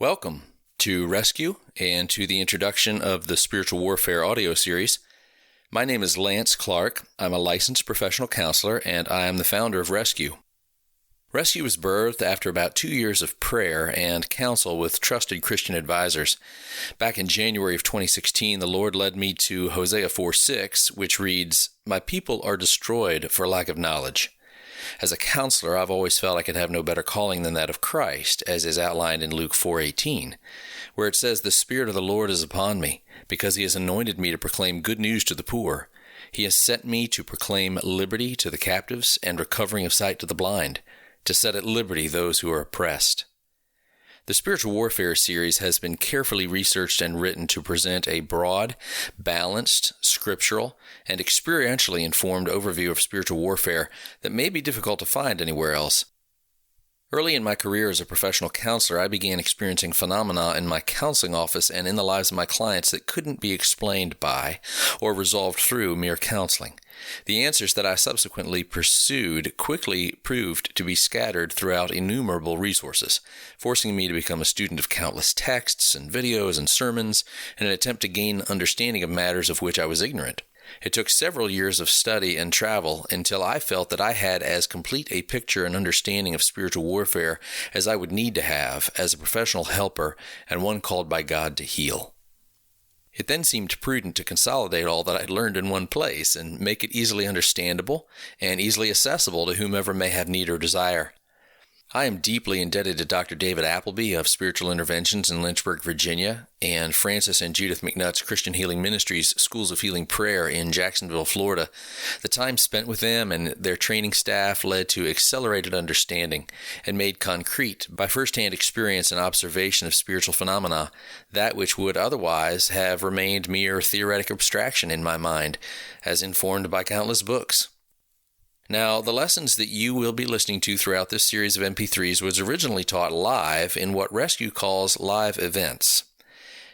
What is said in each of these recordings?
Welcome to Rescue and to the introduction of the Spiritual Warfare audio series. My name is Lance Clark. I'm a licensed professional counselor, and I am the founder of Rescue. Rescue was birthed after about 2 years of prayer and counsel with trusted Christian advisors. Back in January of 2016, the Lord led me to Hosea 4:6, which reads, "My people are destroyed for lack of knowledge." As a counselor, I've always felt I could have no better calling than that of Christ, as is outlined in Luke 4:18, where it says, "The Spirit of the Lord is upon me, because He has anointed me to proclaim good news to the poor. He has sent me to proclaim liberty to the captives and recovering of sight to the blind, to set at liberty those who are oppressed." The Spiritual Warfare series has been carefully researched and written to present a broad, balanced, scriptural, and experientially informed overview of spiritual warfare that may be difficult to find anywhere else. Early in my career as a professional counselor, I began experiencing phenomena in my counseling office and in the lives of my clients that couldn't be explained by or resolved through mere counseling. The answers that I subsequently pursued quickly proved to be scattered throughout innumerable resources, forcing me to become a student of countless texts and videos and sermons in an attempt to gain understanding of matters of which I was ignorant. It took several years of study and travel until I felt that I had as complete a picture and understanding of spiritual warfare as I would need to have as a professional helper and one called by God to heal. It then seemed prudent to consolidate all that I'd learned in one place and make it easily understandable and easily accessible to whomever may have need or desire. I am deeply indebted to Dr. David Appleby of Spiritual Interventions in Lynchburg, Virginia, and Francis and Judith McNutt's Christian Healing Ministries Schools of Healing Prayer in Jacksonville, Florida. The time spent with them and their training staff led to accelerated understanding and made concrete by firsthand experience and observation of spiritual phenomena, that which would otherwise have remained mere theoretic abstraction in my mind, as informed by countless books. Now, the lessons that you will be listening to throughout this series of MP3s was originally taught live in what Rescue calls live events.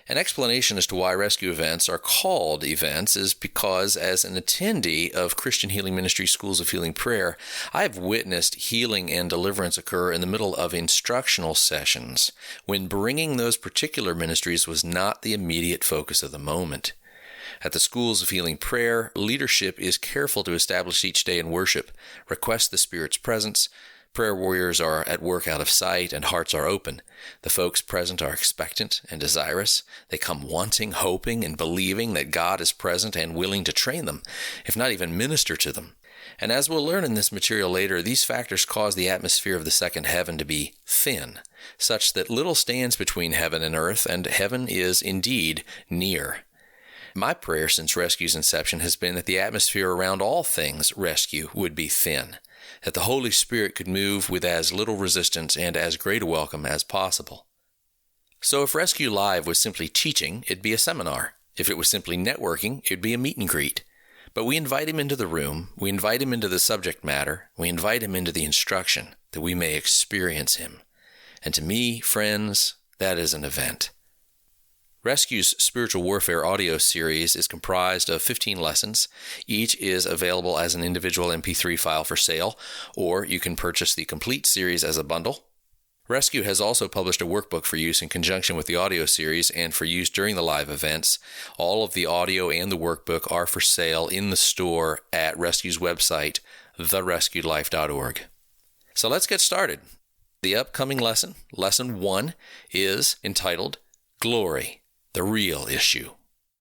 An explanation as to why Rescue events are called events is because, as an attendee of Christian Healing Ministry Schools of Healing Prayer, I have witnessed healing and deliverance occur in the middle of instructional sessions, when bringing those particular ministries was not the immediate focus of the moment. At the Schools of Healing Prayer, leadership is careful to establish each day in worship, request the Spirit's presence. Prayer warriors are at work out of sight and hearts are open. The folks present are expectant and desirous. They come wanting, hoping, and believing that God is present and willing to train them, if not even minister to them. And as we'll learn in this material later, these factors cause the atmosphere of the second heaven to be thin, such that little stands between heaven and earth, and heaven is indeed near. My prayer since Rescue's inception has been that the atmosphere around all things Rescue would be thin, that the Holy Spirit could move with as little resistance and as great a welcome as possible. So if Rescue Live was simply teaching, it'd be a seminar. If it was simply networking, it'd be a meet and greet. But we invite him into the room, we invite him into the subject matter, we invite him into the instruction, that we may experience him. And to me, friends, that is an event. Rescue's Spiritual Warfare audio series is comprised of 15 lessons. Each is available as an individual MP3 file for sale, or you can purchase the complete series as a bundle. Rescue has also published a workbook for use in conjunction with the audio series and for use during the live events. All of the audio and the workbook are for sale in the store at Rescue's website, therescuedlife.org. So let's get started. The upcoming lesson, Lesson 1, is entitled Glory, the Real Issue.